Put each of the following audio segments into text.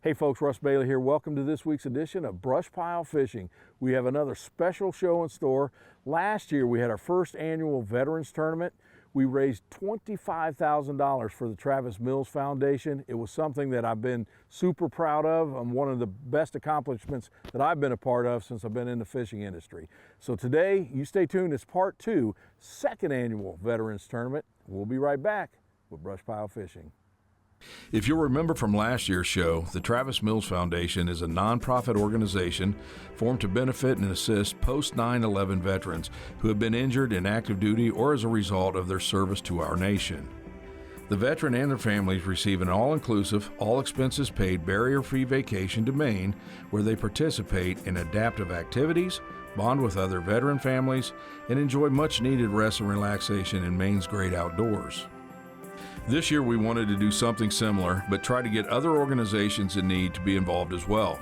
Hey folks, Russ Bailey here. Welcome to this week's edition of BrushPile Fishing. We have another special show in store. Last year we had our first annual Veterans Tournament. We raised $25,000 for the Travis Mills Foundation. It was something that I've been super proud of and one of the best accomplishments that I've been a part of since I've been in the fishing industry. So today, you stay tuned, it's part two, second annual Veterans Tournament. We'll be right back with BrushPile Fishing. If you'll remember from last year's show, the Travis Mills Foundation is a nonprofit organization formed to benefit and assist post 9/11 veterans who have been injured in active duty or as a result of their service to our nation. The veteran and their families receive an all-inclusive, all-expenses-paid, barrier-free vacation to Maine where they participate in adaptive activities, bond with other veteran families, and enjoy much-needed rest and relaxation in Maine's great outdoors. This year we wanted to do something similar, but try to get other organizations in need to be involved as well.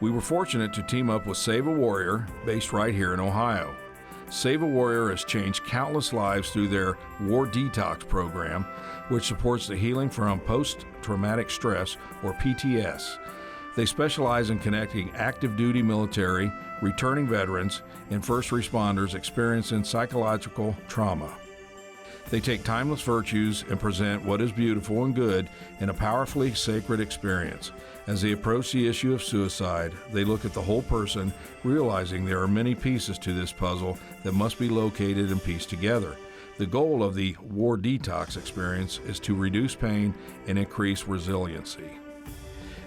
We were fortunate to team up with Save a Warrior, based right here in Ohio. Save a Warrior has changed countless lives through their War Detox program, which supports the healing from post-traumatic stress, or PTS. They specialize in connecting active duty military, returning veterans, and first responders experiencing psychological trauma. They take timeless virtues and present what is beautiful and good in a powerfully sacred experience. As they approach the issue of suicide, they look at the whole person, realizing there are many pieces to this puzzle that must be located and pieced together. The goal of the War Detox experience is to reduce pain and increase resiliency.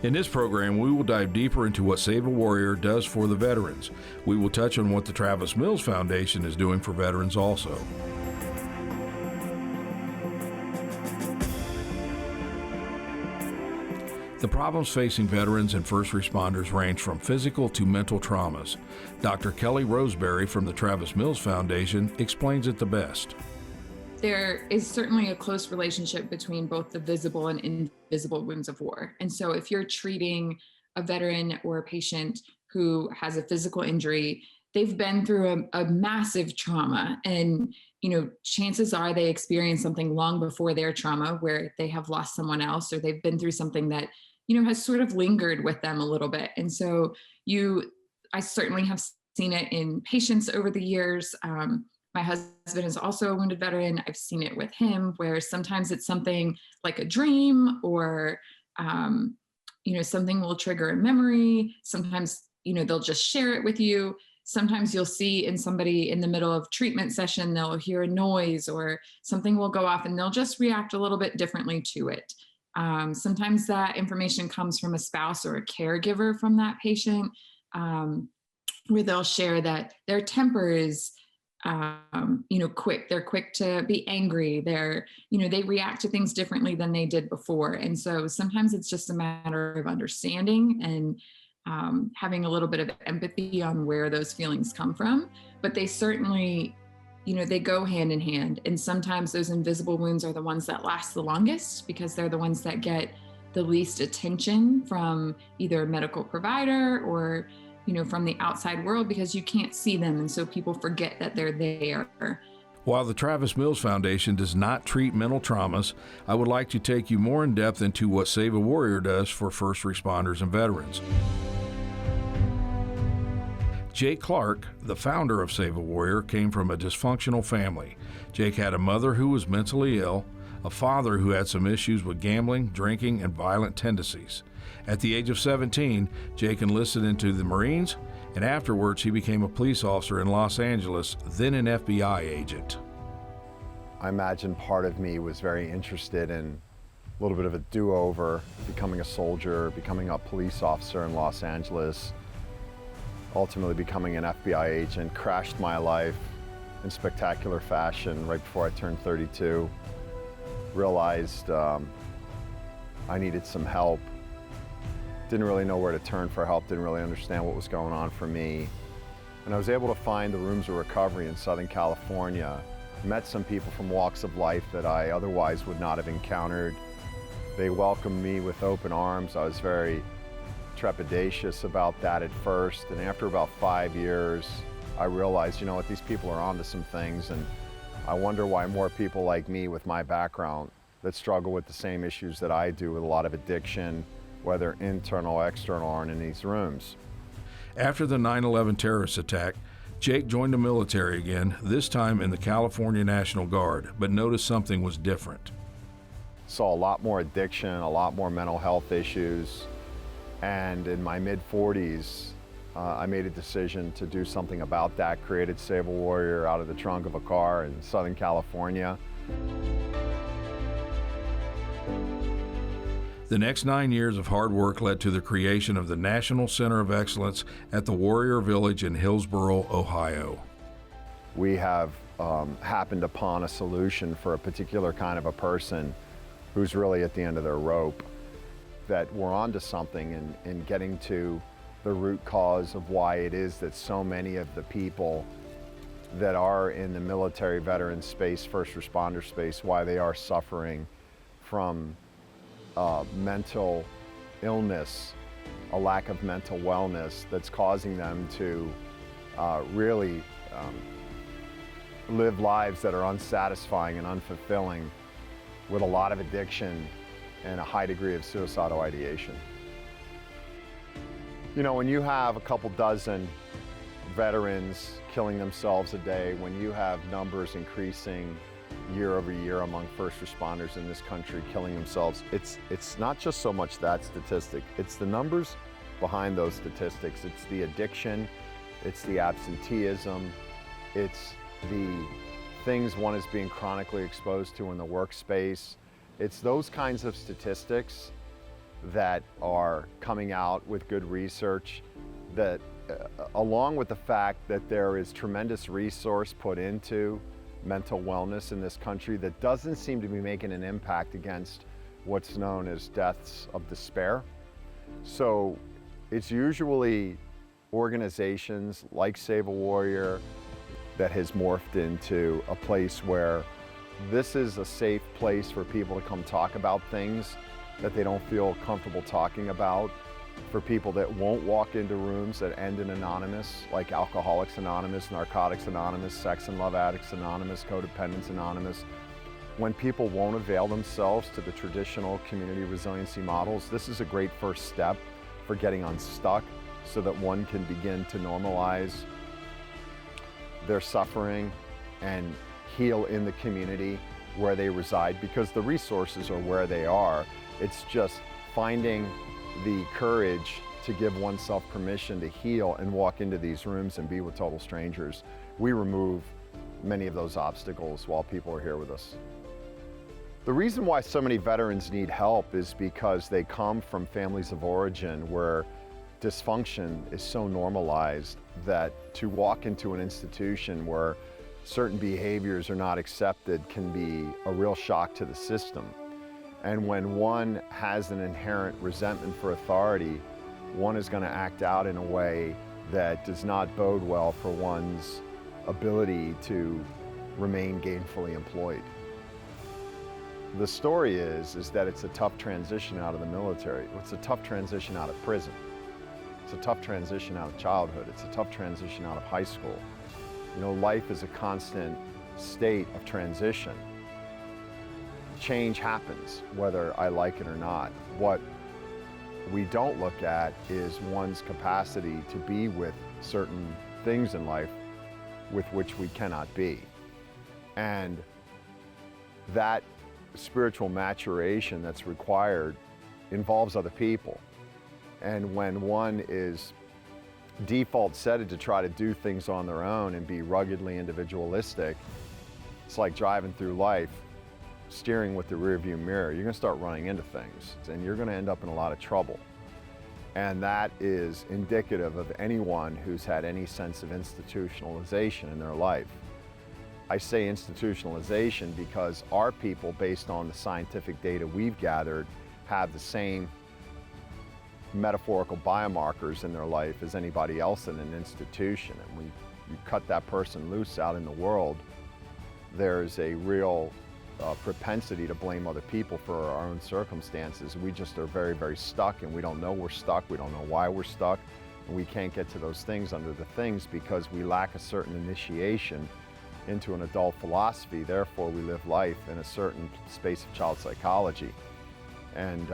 In this program, we will dive deeper into what Save a Warrior does for the veterans. We will touch on what the Travis Mills Foundation is doing for veterans also. The problems facing veterans and first responders range from physical to mental traumas. Dr. Kelly Roseberry from the Travis Mills Foundation explains it the best. There is certainly a close relationship between both the visible and invisible wounds of war. And so if you're treating a veteran or a patient who has a physical injury, they've been through a massive trauma. And chances are they experience something long before their trauma where they have lost someone else or they've been through something that has sort of lingered with them a little bit. And so I certainly have seen it in patients over the years. My husband is also a wounded veteran. I've seen it with him where sometimes it's something like a dream or, something will trigger a memory. Sometimes, they'll just share it with you. Sometimes you'll see in somebody in the middle of treatment session, they'll hear a noise or something will go off and they'll just react a little bit differently to it. Sometimes that information comes from a spouse or a caregiver from that patient, where they'll share that their temper is, quick. They're quick to be angry. They react to things differently than they did before. And so sometimes it's just a matter of understanding and having a little bit of empathy on where those feelings come from. But they certainly they go hand in hand. And sometimes those invisible wounds are the ones that last the longest because they're the ones that get the least attention from either a medical provider or, from the outside world because you can't see them. And so people forget that they're there. While the Travis Mills Foundation does not treat mental traumas, I would like to take you more in depth into what Save a Warrior does for first responders and veterans. Jake Clark, the founder of Save a Warrior, came from a dysfunctional family. Jake had a mother who was mentally ill, a father who had some issues with gambling, drinking, and violent tendencies. At the age of 17, Jake enlisted into the Marines, and afterwards he became a police officer in Los Angeles, then an FBI agent. I imagine part of me was very interested in a little bit of a do-over, becoming a soldier, becoming a police officer in Los Angeles, ultimately becoming an FBI agent, crashed my life in spectacular fashion right before I turned 32. Realized I needed some help. Didn't really know where to turn for help, didn't really understand what was going on for me. And I was able to find the Rooms of Recovery in Southern California. Met some people from walks of life that I otherwise would not have encountered. They welcomed me with open arms. I was very trepidatious about that at first, and after about 5 years I realized, these people are onto some things, and I wonder why more people like me with my background that struggle with the same issues that I do with a lot of addiction, whether internal or external, aren't in these rooms. After the 9/11 terrorist attack, Jake joined the military again, this time in the California National Guard, but noticed something was different. Saw a lot more addiction, a lot more mental health issues, and in my mid-40s, I made a decision to do something about that, created Save a Warrior out of the trunk of a car in Southern California. The next 9 years of hard work led to the creation of the National Center of Excellence at the Warrior Village in Hillsboro, Ohio. We have happened upon a solution for a particular kind of a person who's really at the end of their rope, that we're onto something in getting to the root cause of why it is that so many of the people that are in the military veteran space, first responder space, why they are suffering from mental illness, a lack of mental wellness that's causing them to really live lives that are unsatisfying and unfulfilling, with a lot of addiction and a high degree of suicidal ideation. You know, when you have a couple dozen veterans killing themselves a day, when you have numbers increasing year over year among first responders in this country killing themselves, it's not just so much that statistic, it's the numbers behind those statistics. It's the addiction, it's the absenteeism, it's the things one is being chronically exposed to in the workspace. It's those kinds of statistics that are coming out with good research that, along with the fact that there is tremendous resource put into mental wellness in this country, that doesn't seem to be making an impact against what's known as deaths of despair. So it's usually organizations like Save a Warrior that has morphed into a place where this is a safe place for people to come talk about things that they don't feel comfortable talking about, for people that won't walk into rooms that end in anonymous, like Alcoholics Anonymous, Narcotics Anonymous, Sex and Love Addicts Anonymous, Codependents Anonymous. When people won't avail themselves to the traditional community resiliency models, this is a great first step for getting unstuck so that one can begin to normalize their suffering and heal in the community where they reside, because the resources are where they are. It's just finding the courage to give oneself permission to heal and walk into these rooms and be with total strangers. We remove many of those obstacles while people are here with us. The reason why so many veterans need help is because they come from families of origin where dysfunction is so normalized that to walk into an institution where certain behaviors are not accepted can be a real shock to the system. And when one has an inherent resentment for authority, one is going to act out in a way that does not bode well for one's ability to remain gainfully employed. The story is that it's a tough transition out of the military. It's a tough transition out of prison. It's a tough transition out of childhood. It's a tough transition out of high school. You know, life is a constant state of transition. Change happens, whether I like it or not. What we don't look at is one's capacity to be with certain things in life with which we cannot be. And that spiritual maturation that's required involves other people. And when one is default setted to try to do things on their own and be ruggedly individualistic, it's like driving through life steering with the rearview mirror. You're going to start running into things and you're going to end up in a lot of trouble. And that is indicative of anyone who's had any sense of institutionalization in their life. I say institutionalization because our people, based on the scientific data we've gathered, have the same metaphorical biomarkers in their life as anybody else in an institution. And when you cut that person loose out in the world, there's a real propensity to blame other people for our own circumstances. We just are very, very stuck, and we don't know we're stuck. We don't know why we're stuck, and we can't get to those things under the things because we lack a certain initiation into an adult philosophy. Therefore, we live life in a certain space of child psychology. And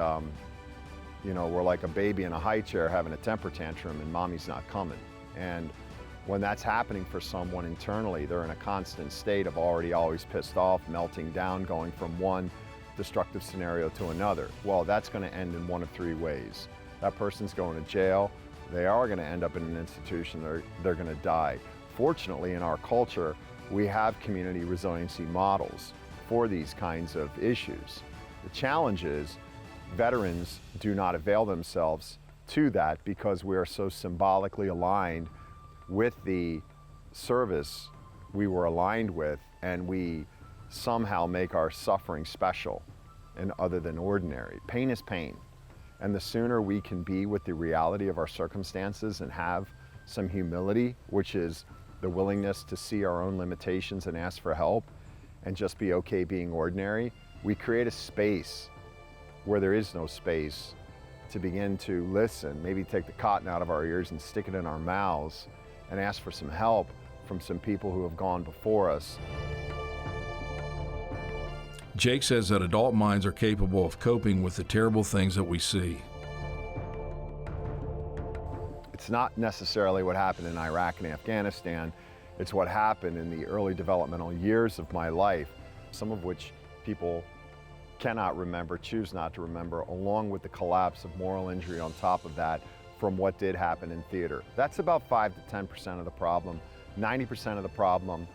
You know, we're like a baby in a high chair having a temper tantrum and mommy's not coming. And when that's happening for someone internally, they're in a constant state of always pissed off, melting down, going from one destructive scenario to another. Well, that's going to end in one of three ways. That person's going to jail, they are going to end up in an institution, they're going to die. Fortunately, in our culture, we have community resiliency models for these kinds of issues. The challenge is veterans do not avail themselves to that because we are so symbolically aligned with the service we were aligned with, and we somehow make our suffering special and other than ordinary. Pain is pain. And the sooner we can be with the reality of our circumstances and have some humility, which is the willingness to see our own limitations and ask for help and just be okay being ordinary, we create a space where there is no space to begin to listen, maybe take the cotton out of our ears and stick it in our mouths and ask for some help from some people who have gone before us. Jake says that adult minds are capable of coping with the terrible things that we see. It's not necessarily what happened in Iraq and Afghanistan, it's what happened in the early developmental years of my life, some of which people cannot remember, choose not to remember, along with the collapse of moral injury on top of that from what did happen in theater. That's about 5 to 10% of the problem. 90% of the problem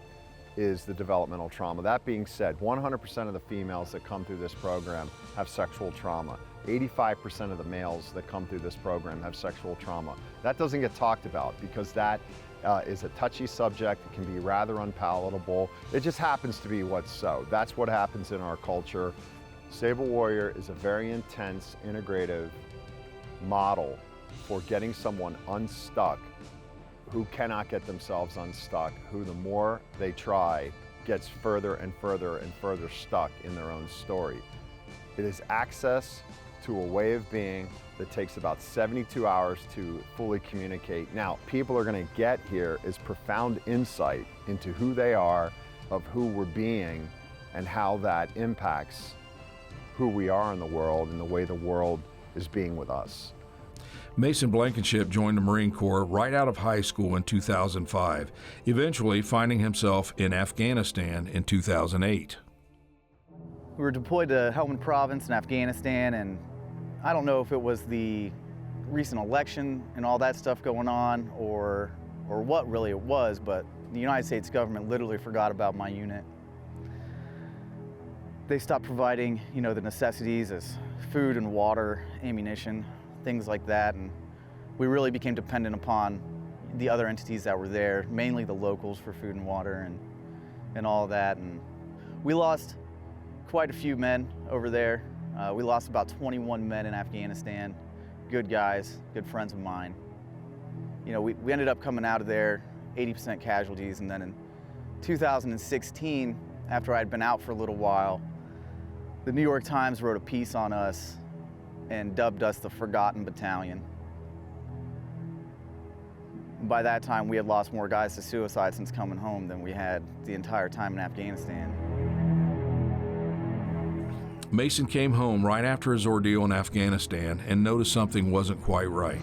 is the developmental trauma. That being said, 100% of the females that come through this program have sexual trauma. 85% of the males that come through this program have sexual trauma. That doesn't get talked about because that is a touchy subject. It can be rather unpalatable. It just happens to be what's so. That's what happens in our culture. Save a Warrior is a very intense, integrative model for getting someone unstuck who cannot get themselves unstuck, who the more they try gets further and further and further stuck in their own story. It is access to a way of being that takes about 72 hours to fully communicate. Now, people are going to get here is profound insight into who they are, of who we're being, and how that impacts who we are in the world and the way the world is being with us. Mason Blankenship joined the Marine Corps right out of high school in 2005, eventually finding himself in Afghanistan in 2008. We were deployed to Helmand Province in Afghanistan, and I don't know if it was the recent election and all that stuff going on or what really it was, but the United States government literally forgot about my unit. They stopped providing, the necessities as food and water, ammunition, things like that, and we really became dependent upon the other entities that were there, mainly the locals for food and water and all of that. And we lost quite a few men over there. We lost about 21 men in Afghanistan, good guys, good friends of mine. We ended up coming out of there 80% casualties, and then in 2016, after I'd been out for a little while, the New York Times wrote a piece on us and dubbed us the Forgotten Battalion. By that time, we had lost more guys to suicide since coming home than we had the entire time in Afghanistan. Mason came home right after his ordeal in Afghanistan and noticed something wasn't quite right.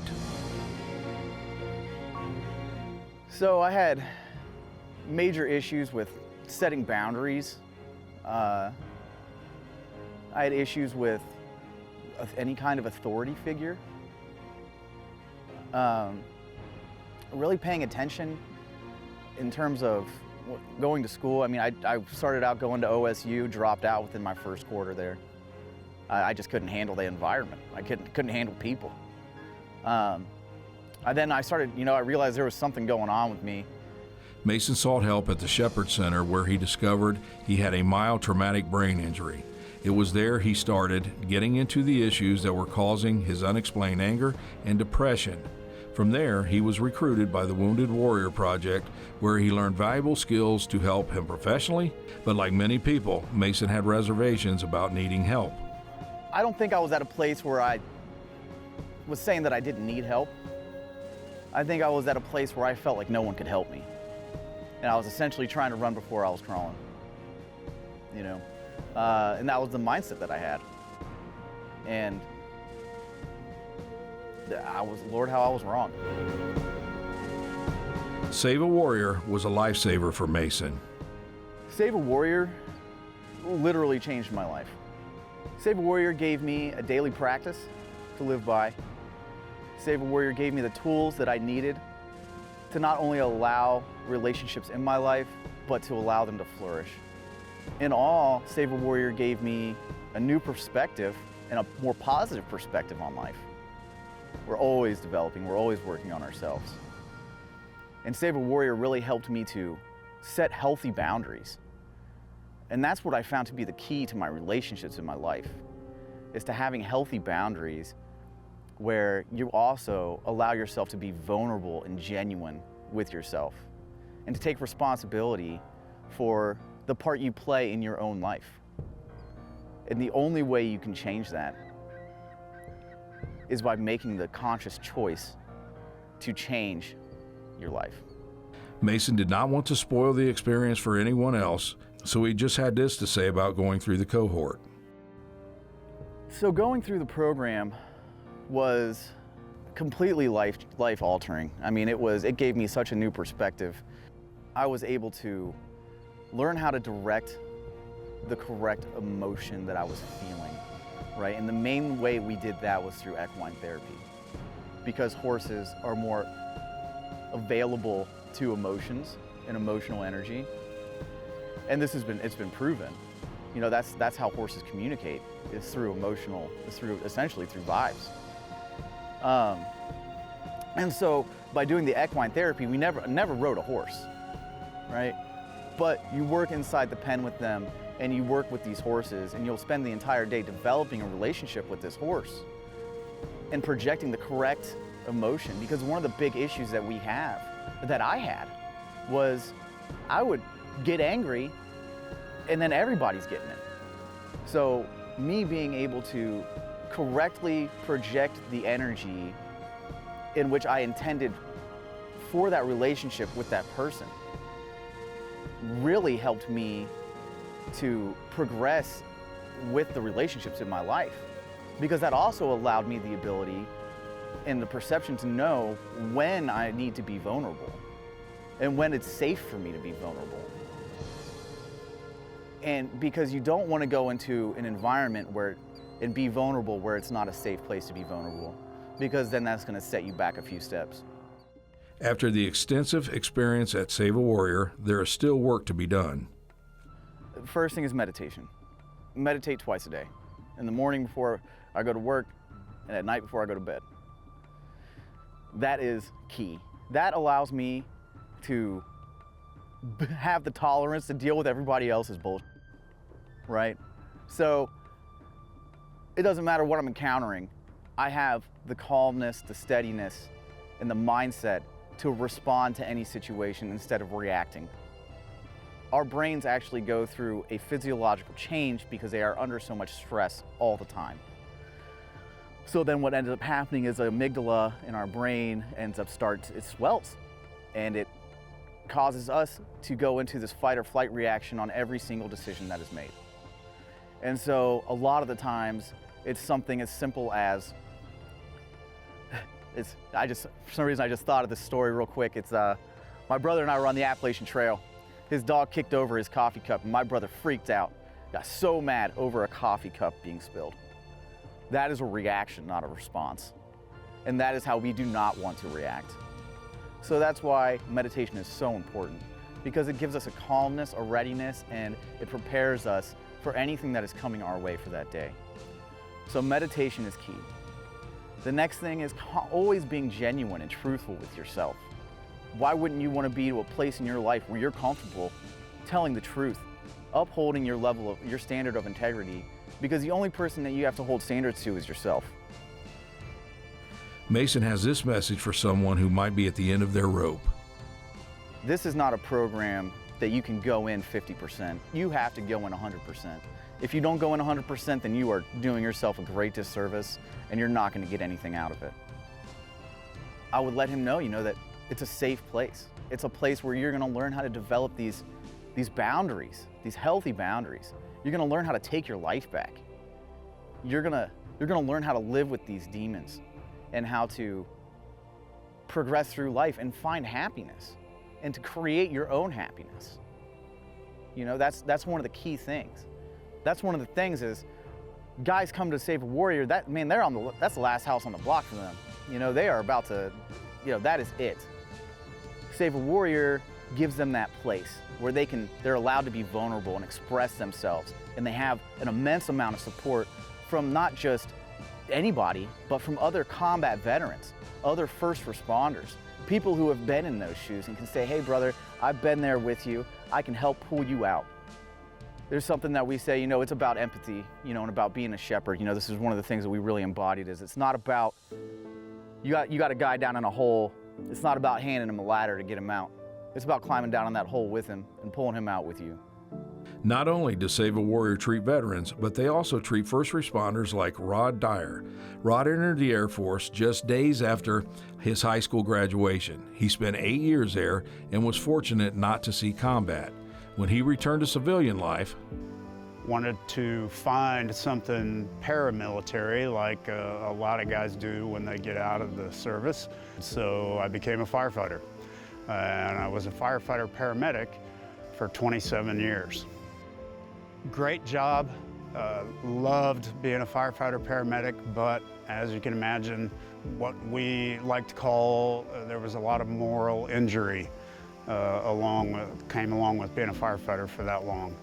So I had major issues with setting boundaries. I had issues with any kind of authority figure. Really paying attention in terms of going to school. I mean, I started out going to OSU, dropped out within my first quarter there. I just couldn't handle the environment. I couldn't handle people. Then I started, I realized there was something going on with me. Mason sought help at the Shepherd Center, where he discovered he had a mild traumatic brain injury. It was there he started getting into the issues that were causing his unexplained anger and depression. From there, he was recruited by the Wounded Warrior Project, where he learned valuable skills to help him professionally. But like many people, Mason had reservations about needing help. I don't think I was at a place where I was saying that I didn't need help. I think I was at a place where I felt like no one could help me. And I was essentially trying to run before I was crawling, And that was the mindset that I had. And Lord, how I was wrong. Save a Warrior was a lifesaver for Mason. Save a Warrior literally changed my life. Save a Warrior gave me a daily practice to live by. Save a Warrior gave me the tools that I needed to not only allow relationships in my life, but to allow them to flourish. In all, Save a Warrior gave me a new perspective and a more positive perspective on life. We're always developing, we're always working on ourselves. And Save a Warrior really helped me to set healthy boundaries. And that's what I found to be the key to my relationships in my life, is to having healthy boundaries where you also allow yourself to be vulnerable and genuine with yourself and to take responsibility for the part you play in your own life. And the only way you can change that is by making the conscious choice to change your life. Mason did not want to spoil the experience for anyone else, so he just had this to say about going through the cohort. So going through the program was completely life altering. I mean, it gave me such a new perspective. I was able to learn how to direct the correct emotion that I was feeling, right? And the main way we did that was through equine therapy, because horses are more available to emotions and emotional energy. And it's been proven. You know, that's how horses communicate, is essentially through vibes. And so by doing the equine therapy, we never rode a horse, right? But you work inside the pen with them and you work with these horses, and you'll spend the entire day developing a relationship with this horse and projecting the correct emotion. Because one of the big issues that I had, was I would get angry and then everybody's getting it. So me being able to correctly project the energy in which I intended for that relationship with that person really helped me to progress with the relationships in my life, because that also allowed me the ability and the perception to know when I need to be vulnerable and when it's safe for me to be vulnerable. And because you don't want to go into an environment and be vulnerable where it's not a safe place to be vulnerable, because then that's going to set you back a few steps. After the extensive experience at Save a Warrior, there is still work to be done. First thing is meditation. Meditate twice a day. In the morning before I go to work and at night before I go to bed. That is key. That allows me to have the tolerance to deal with everybody else's bullshit, right? So it doesn't matter what I'm encountering. I have the calmness, the steadiness, and the mindset to respond to any situation instead of reacting. Our brains actually go through a physiological change because they are under so much stress all the time. So then what ends up happening is the amygdala in our brain it swells, and it causes us to go into this fight or flight reaction on every single decision that is made. And so a lot of the times it's something as simple as, for some reason I just thought of this story real quick. It's my brother and I were on the Appalachian Trail. His dog kicked over his coffee cup and my brother freaked out, got so mad over a coffee cup being spilled. That is a reaction, not a response. And that is how we do not want to react. So that's why meditation is so important, because it gives us a calmness, a readiness, and it prepares us for anything that is coming our way for that day. So meditation is key. The next thing is always being genuine and truthful with yourself. Why wouldn't you want to be to a place in your life where you're comfortable telling the truth, upholding your standard of integrity, because the only person that you have to hold standards to is yourself. Mason has this message for someone who might be at the end of their rope. This is not a program that you can go in 50%. You have to go in 100%. If you don't go in 100%, then you are doing yourself a great disservice and you're not going to get anything out of it. I would let him know, that it's a safe place. It's a place where you're going to learn how to develop these boundaries, these healthy boundaries. You're going to learn how to take your life back. You're going to learn how to live with these demons. and how to progress through life and find happiness and to create your own happiness. You know, that's one of the key things. That's one of the things is guys come to Save a Warrior, that's the last house on the block for them. You know, they are about to, you know, that is it. Save a Warrior gives them that place where they're allowed to be vulnerable and express themselves, and they have an immense amount of support from not just anybody, but from other combat veterans, other first responders, people who have been in those shoes and can say, hey brother, I've been there with you, I can help pull you out. There's something that we say, you know, it's about empathy, you know, and about being a shepherd. You know, this is one of the things that we really embodied is it's not about, you got a guy down in a hole, it's not about handing him a ladder to get him out. It's about climbing down on that hole with him and pulling him out with you. Not only does Save a Warrior treat veterans, but they also treat first responders like Rod Dyer. Rod entered the Air Force just days after his high school graduation. He spent 8 years there and was fortunate not to see combat. When he returned to civilian life, wanted to find something paramilitary like a lot of guys do when they get out of the service. So I became a firefighter. And I was a firefighter paramedic for 27 years. Great job, loved being a firefighter paramedic, but as you can imagine, what we like to call, there was a lot of moral injury came along with being a firefighter for that long.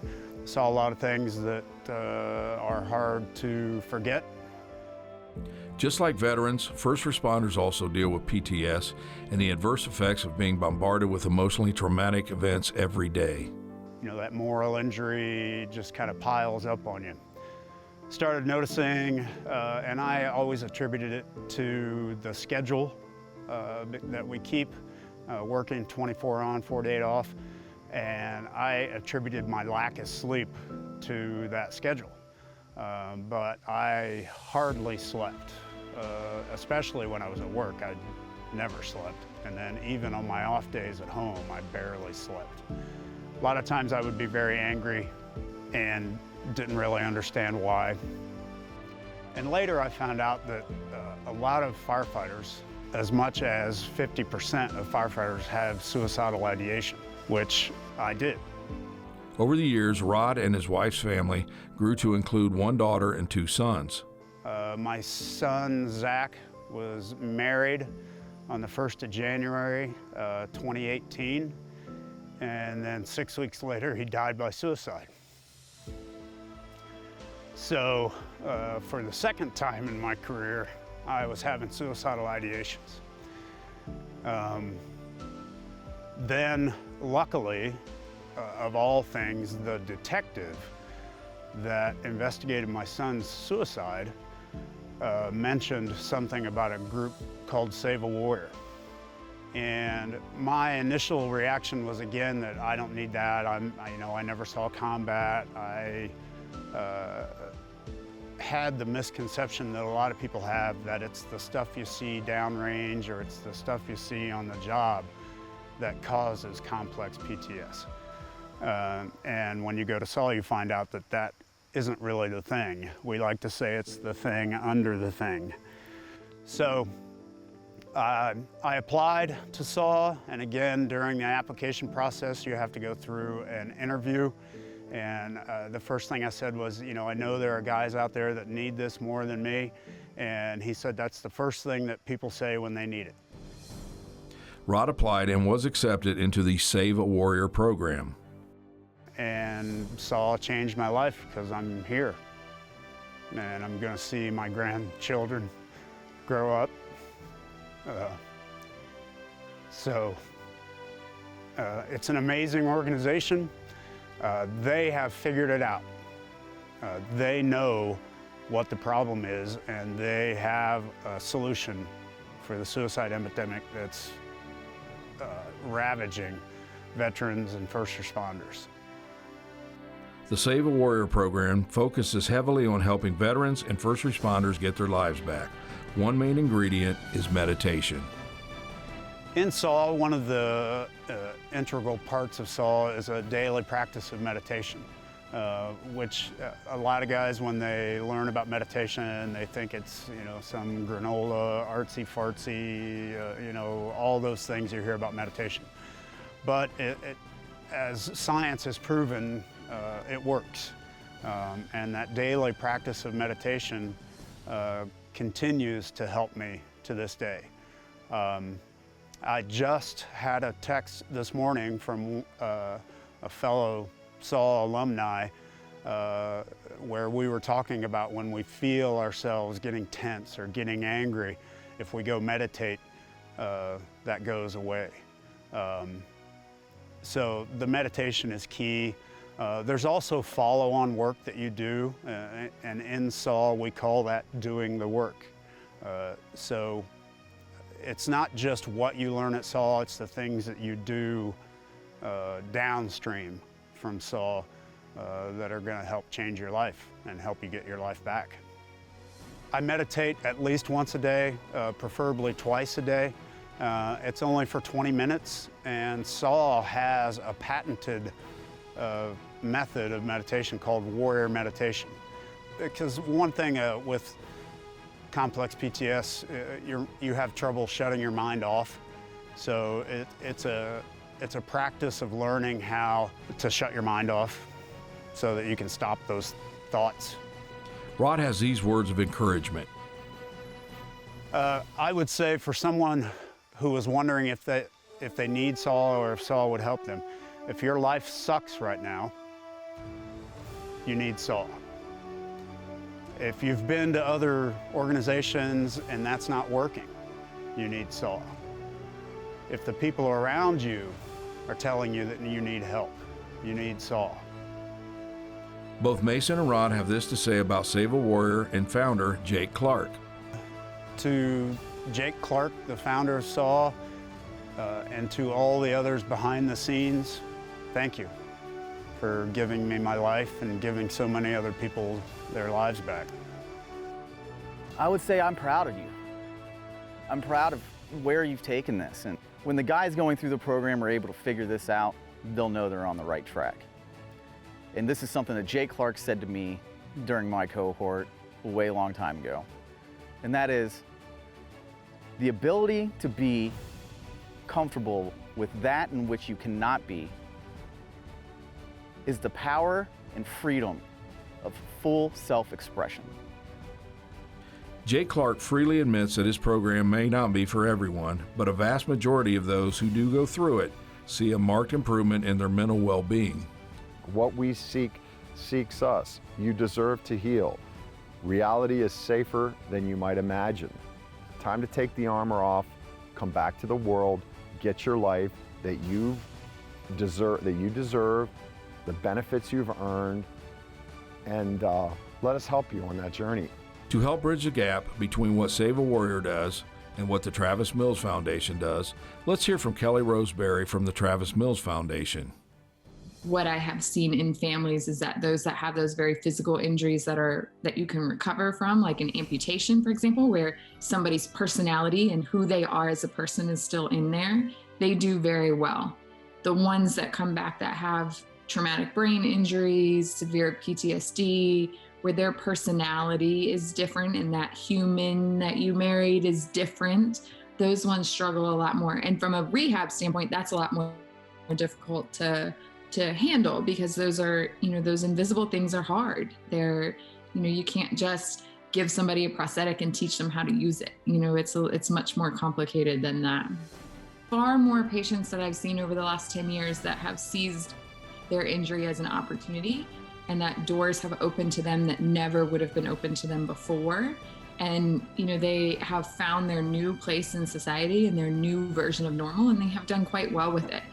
Saw a lot of things that are hard to forget. just like veterans, first responders also deal with PTS and the adverse effects of being bombarded with emotionally traumatic events every day. You know, that moral injury just kind of piles up on you. Started noticing, and I always attributed it to the schedule that we keep, working 24 on, 48 off, and I attributed my lack of sleep to that schedule. But I hardly slept, especially when I was at work. I never slept, and then even on my off days at home, I barely slept. A lot of times I would be very angry and didn't really understand why. And later I found out that a lot of firefighters, as much as 50% of firefighters have suicidal ideation, which I did. Over the years, Rod and his wife's family grew to include one daughter and two sons. My son, Zach, was married on the 1st of January, 2018. And then 6 weeks later, he died by suicide. So for the second time in my career, I was having suicidal ideations. Then, luckily, of all things, the detective that investigated my son's suicide mentioned something about a group called Save a Warrior. And my initial reaction was, again, that I don't need that. I never saw combat. I had the misconception that a lot of people have that it's the stuff you see downrange or it's the stuff you see on the job that causes complex PTS. And when you go to SAW, you find out that that isn't really the thing. We like to say it's the thing under the thing. So I applied to SAW, and again, during the application process, you have to go through an interview. And the first thing I said was, I know there are guys out there that need this more than me. And he said, that's the first thing that people say when they need it. Rod applied and was accepted into the Save a Warrior program. And SAW changed my life because I'm here. And I'm gonna see my grandchildren grow up. It's an amazing organization. They have figured it out. They know what the problem is, and they have a solution for the suicide epidemic that's ravaging veterans and first responders. The Save a Warrior program focuses heavily on helping veterans and first responders get their lives back. One main ingredient is meditation. In SAW, one of the integral parts of SAW is a daily practice of meditation. which a lot of guys, when they learn about meditation, they think it's, you know, some granola, artsy fartsy, you know, all those things you hear about meditation. But as science has proven, it works. And that daily practice of meditation continues to help me to this day. I just had a text this morning from a fellow SAW alumni where we were talking about when we feel ourselves getting tense or getting angry, if we go meditate, that goes away. So the meditation is key. There's also follow-on work that you do, and in SAW we call that doing the work. So it's not just what you learn at SAW, it's the things that you do downstream from SAW that are going to help change your life and help you get your life back. I meditate at least once a day, preferably twice a day. It's only for 20 minutes, and SAW has a patented method of meditation called warrior meditation. Because one thing with complex PTS, you have trouble shutting your mind off. So it's a practice of learning how to shut your mind off so that you can stop those thoughts. Rod has these words of encouragement. I would say for someone who was wondering if they need SAW or if SAW would help them, if your life sucks right now, you need SAW. If you've been to other organizations and that's not working, you need SAW. If the people around you are telling you that you need help, you need SAW. Both Mason and Rod have this to say about Save a Warrior and founder Jake Clark. To Jake Clark, the founder of SAW, and to all the others behind the scenes, thank you for giving me my life and giving so many other people their lives back. I would say I'm proud of you. I'm proud of where you've taken this. And when the guys going through the program are able to figure this out, they'll know they're on the right track. And this is something that Jake Clark said to me during my cohort a way long time ago. And that is the ability to be comfortable with that in which you cannot be is the power and freedom of full self-expression. Jake Clark freely admits that his program may not be for everyone, but a vast majority of those who do go through it see a marked improvement in their mental well-being. What we seek seeks us. You deserve to heal. Reality is safer than you might imagine. Time to take the armor off, come back to the world, get your life that you deserve, the benefits you've earned, and let us help you on that journey. To help bridge the gap between what Save a Warrior does and what the Travis Mills Foundation does, let's hear from Kelly Roseberry from the Travis Mills Foundation. What I have seen in families is that those that have those very physical injuries that you can recover from, like an amputation, for example, where somebody's personality and who they are as a person is still in there, they do very well. The ones that come back that have traumatic brain injuries, severe PTSD, where their personality is different and that human that you married is different, those ones struggle a lot more. And from a rehab standpoint, that's a lot more difficult to handle, because those are, those invisible things are hard. They're, you can't just give somebody a prosthetic and teach them how to use it. It's much more complicated than that. Far more patients that I've seen over the last 10 years that have seized their injury as an opportunity, and that doors have opened to them that never would have been open to them before. And, they have found their new place in society and their new version of normal, and they have done quite well with it.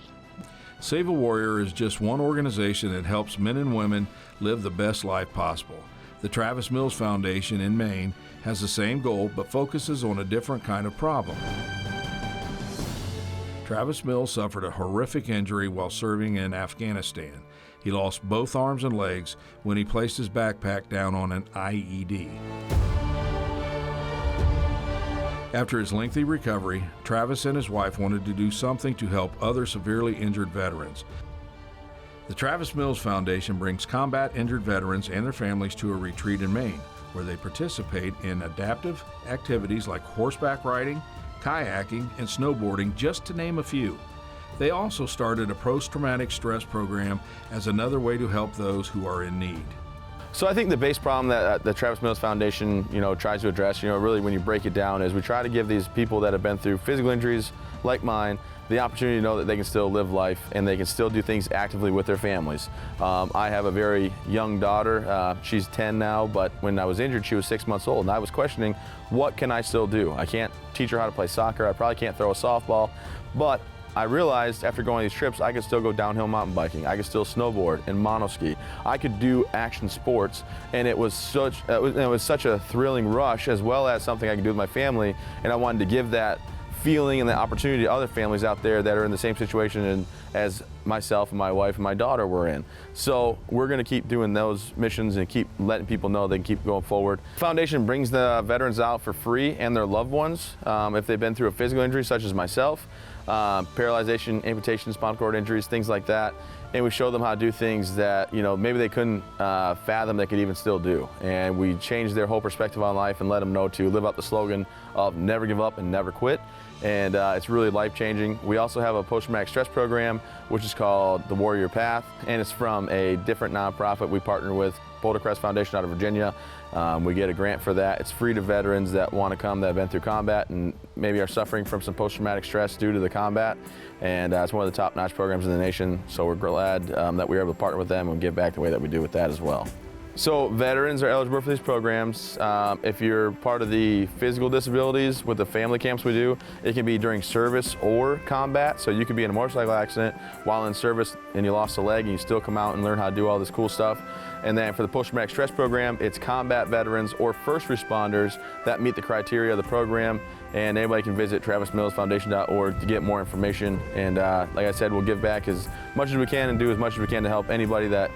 Save a Warrior is just one organization that helps men and women live the best life possible. The Travis Mills Foundation in Maine has the same goal, but focuses on a different kind of problem. Travis Mills suffered a horrific injury while serving in Afghanistan. He lost both arms and legs when he placed his backpack down on an IED. After his lengthy recovery, Travis and his wife wanted to do something to help other severely injured veterans. The Travis Mills Foundation brings combat injured veterans and their families to a retreat in Maine, where they participate in adaptive activities like horseback riding, kayaking, and snowboarding, just to name a few. They also started a post-traumatic stress program as another way to help those who are in need. So I think the base problem that the Travis Mills Foundation, tries to address, really when you break it down, is we try to give these people that have been through physical injuries like mine the opportunity to know that they can still live life and they can still do things actively with their families. I have a very young daughter. She's 10 now, but when I was injured, she was 6 months old, and I was questioning, what can I still do? I can't teach her how to play soccer. I probably can't throw a softball, but I realized after going on these trips, I could still go downhill mountain biking. I could still snowboard and monoski. I could do action sports, and it was such a thrilling rush, as well as something I could do with my family. And I wanted to give that feeling and the opportunity to other families out there that are in the same situation as myself and my wife and my daughter were in. So we're going to keep doing those missions and keep letting people know they can keep going forward. The foundation brings the veterans out for free and their loved ones if they've been through a physical injury such as myself, paralyzation, amputation, spinal cord injuries, things like that. And we show them how to do things that maybe they couldn't fathom they could even still do. And we change their whole perspective on life and let them know to live up the slogan of never give up and never quit. And it's really life-changing. We also have a post-traumatic stress program, which is called the Warrior Path, and it's from a different nonprofit we partner with, Boulder Crest Foundation out of Virginia. We get a grant for that. It's free to veterans that want to come that have been through combat and maybe are suffering from some post-traumatic stress due to the combat. And it's one of the top-notch programs in the nation, so we're glad that we were able to partner with them and give back the way that we do with that as well. So veterans are eligible for these programs. If you're part of the physical disabilities with the family camps we do, it can be during service or combat. So you could be in a motorcycle accident while in service and you lost a leg and you still come out and learn how to do all this cool stuff. And then for the post-traumatic stress program, it's combat veterans or first responders that meet the criteria of the program. And anybody can visit travismillsfoundation.org to get more information. And like I said, we'll give back as much as we can and do as much as we can to help anybody that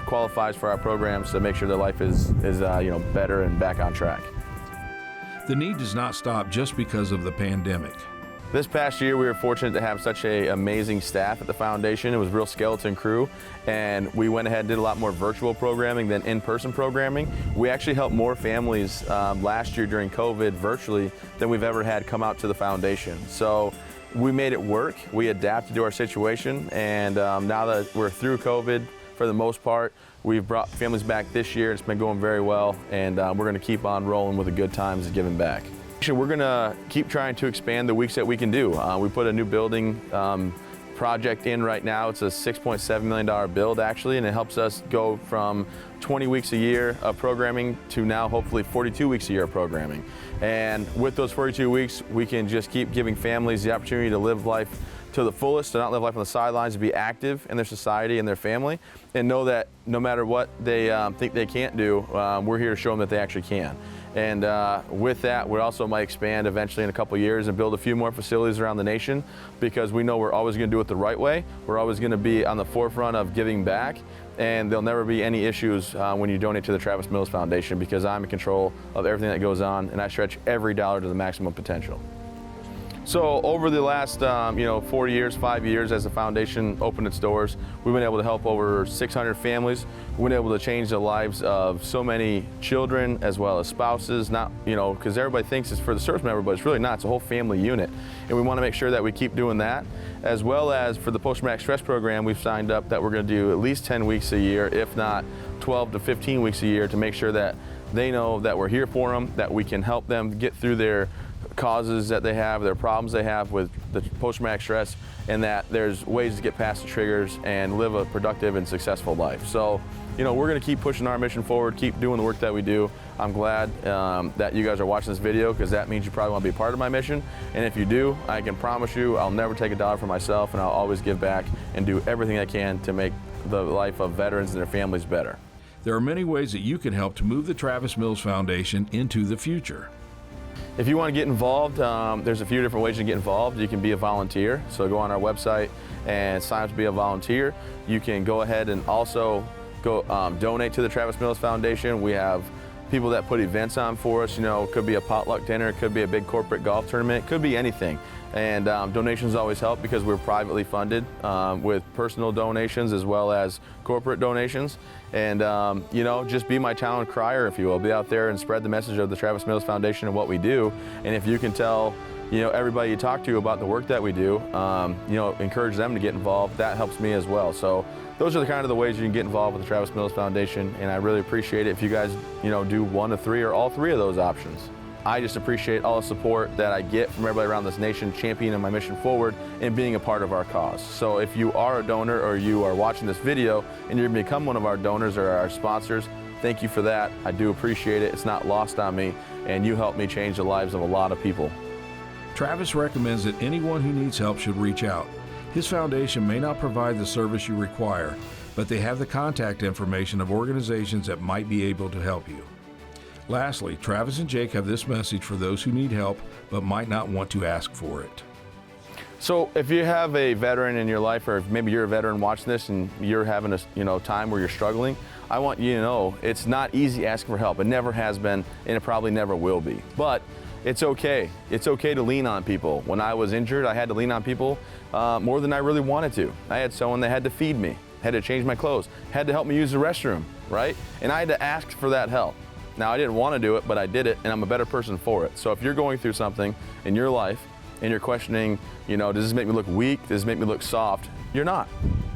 qualifies for our programs to make sure their life is better and back on track. The need does not stop just because of the pandemic. This past year, we were fortunate to have such an amazing staff at the foundation. It was a real skeleton crew, and we went ahead and did a lot more virtual programming than in-person programming. We actually helped more families last year during COVID virtually than we've ever had come out to the foundation. So we made it work. We adapted to our situation, and now that we're through COVID, for the most part, we've brought families back this year. It's been going very well, and we're going to keep on rolling with the good times and giving back. We're going to keep trying to expand the weeks that we can do. We put a new building project in right now. It's a $6.7 million build actually, and it helps us go from 20 weeks a year of programming to now hopefully 42 weeks a year of programming. And with those 42 weeks, we can just keep giving families the opportunity to live life to the fullest, to not live life on the sidelines, to be active in their society and their family, and know that no matter what they think they can't do, we're here to show them that they actually can. And with that, we also might expand eventually in a couple years and build a few more facilities around the nation, because we know we're always going to do it the right way. We're always going to be on the forefront of giving back, and there'll never be any issues when you donate to the Travis Mills Foundation, because I'm in control of everything that goes on, and I stretch every dollar to the maximum potential. So over the last 5 years as the foundation opened its doors, we've been able to help over 600 families. We've been able to change the lives of so many children as well as spouses, because everybody thinks it's for the service member, but it's really not. It's a whole family unit. And we want to make sure that we keep doing that, as well as for the post-traumatic stress program, we've signed up that we're going to do at least 10 weeks a year, if not 12 to 15 weeks a year, to make sure that they know that we're here for them, that we can help them get through their causes that they have, their problems they have with the post-traumatic stress, and that there's ways to get past the triggers and live a productive and successful life. So, we're going to keep pushing our mission forward, keep doing the work that we do. I'm glad that you guys are watching this video, because that means you probably want to be part of my mission. And if you do, I can promise you I'll never take a dollar for myself, and I'll always give back and do everything I can to make the life of veterans and their families better. There are many ways that you can help to move the Travis Mills Foundation into the future. If you want to get involved, there's a few different ways to get involved. You can be a volunteer, so go on our website and sign up to be a volunteer. You can go ahead and also go donate to the Travis Mills Foundation. We have people that put events on for us. You know, it could be a potluck dinner, it could be a big corporate golf tournament, it could be anything. And donations always help because we're privately funded with personal donations as well as corporate donations. And you know, just be my town crier, if you will. Be out there and spread the message of the Travis Mills Foundation and what we do. And if you can tell, you know, everybody you talk to about the work that we do, you know, encourage them to get involved. That helps me as well. So those are the kind of the ways you can get involved with the Travis Mills Foundation. And I really appreciate it if you guys, you know, do one of three or all three of those options. I just appreciate all the support that I get from everybody around this nation championing my mission forward and being a part of our cause. So if you are a donor or you are watching this video and you're going to become one of our donors or our sponsors, thank you for that. I do appreciate it. It's not lost on me, and you help me change the lives of a lot of people. Travis recommends that anyone who needs help should reach out. His foundation may not provide the service you require, but they have the contact information of organizations that might be able to help you. Lastly, Travis and Jake have this message for those who need help but might not want to ask for it. So if you have a veteran in your life, or if maybe you're a veteran watching this and you're having a time where you're struggling, I want you to know it's not easy asking for help. It never has been, and it probably never will be. But it's okay. It's okay to lean on people. When I was injured, I had to lean on people more than I really wanted to. I had someone that had to feed me, had to change my clothes, had to help me use the restroom, right? And I had to ask for that help. Now, I didn't want to do it, but I did it, and I'm a better person for it. So if you're going through something in your life and you're questioning, you know, does this make me look weak? Does this make me look soft? You're not.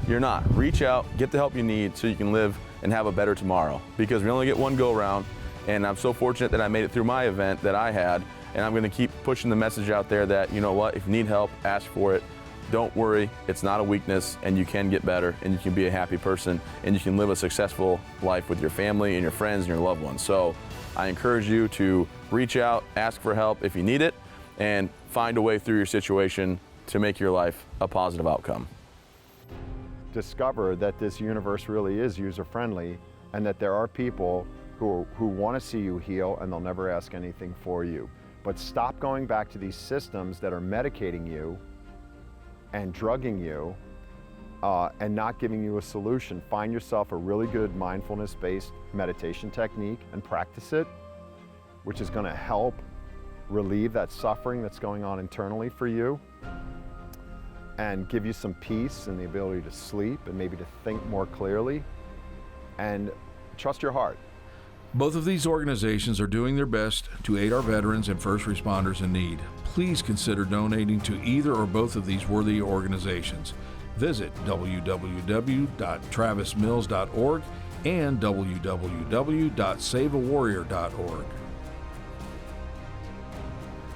You're not. Reach out, get the help you need so you can live and have a better tomorrow, because we only get one go around. And I'm so fortunate that I made it through my event that I had, and I'm going to keep pushing the message out there that, you know what, if you need help, ask for it. Don't worry, it's not a weakness, and you can get better, and you can be a happy person, and you can live a successful life with your family and your friends and your loved ones. So I encourage you to reach out, ask for help if you need it, and find a way through your situation to make your life a positive outcome. Discover that this universe really is user-friendly, and that there are people who want to see you heal, and they'll never ask anything for you. But stop going back to these systems that are medicating you and drugging you and not giving you a solution. Find yourself a really good mindfulness-based meditation technique and practice it, which is going to help relieve that suffering that's going on internally for you and give you some peace and the ability to sleep and maybe to think more clearly, and trust your heart. Both of these organizations are doing their best to aid our veterans and first responders in need. Please consider donating to either or both of these worthy organizations. Visit www.travismills.org and www.saveawarrior.org.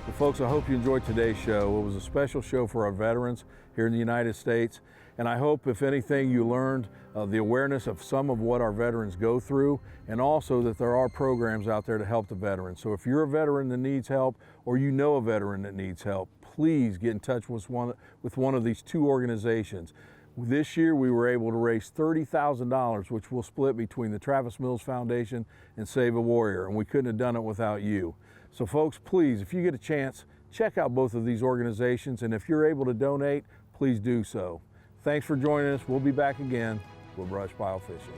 Well, folks, I hope you enjoyed today's show. It was a special show for our veterans here in the United States. And I hope, if anything, you learned the awareness of some of what our veterans go through, and also that there are programs out there to help the veterans. So if you're a veteran that needs help, or you know a veteran that needs help, please get in touch with one of these two organizations. This year we were able to raise $30,000, which we'll split between the Travis Mills Foundation and Save a Warrior, and we couldn't have done it without you. So folks, please, if you get a chance, check out both of these organizations, and if you're able to donate, please do so. Thanks for joining us. We'll be back again with BrushPile Fishing.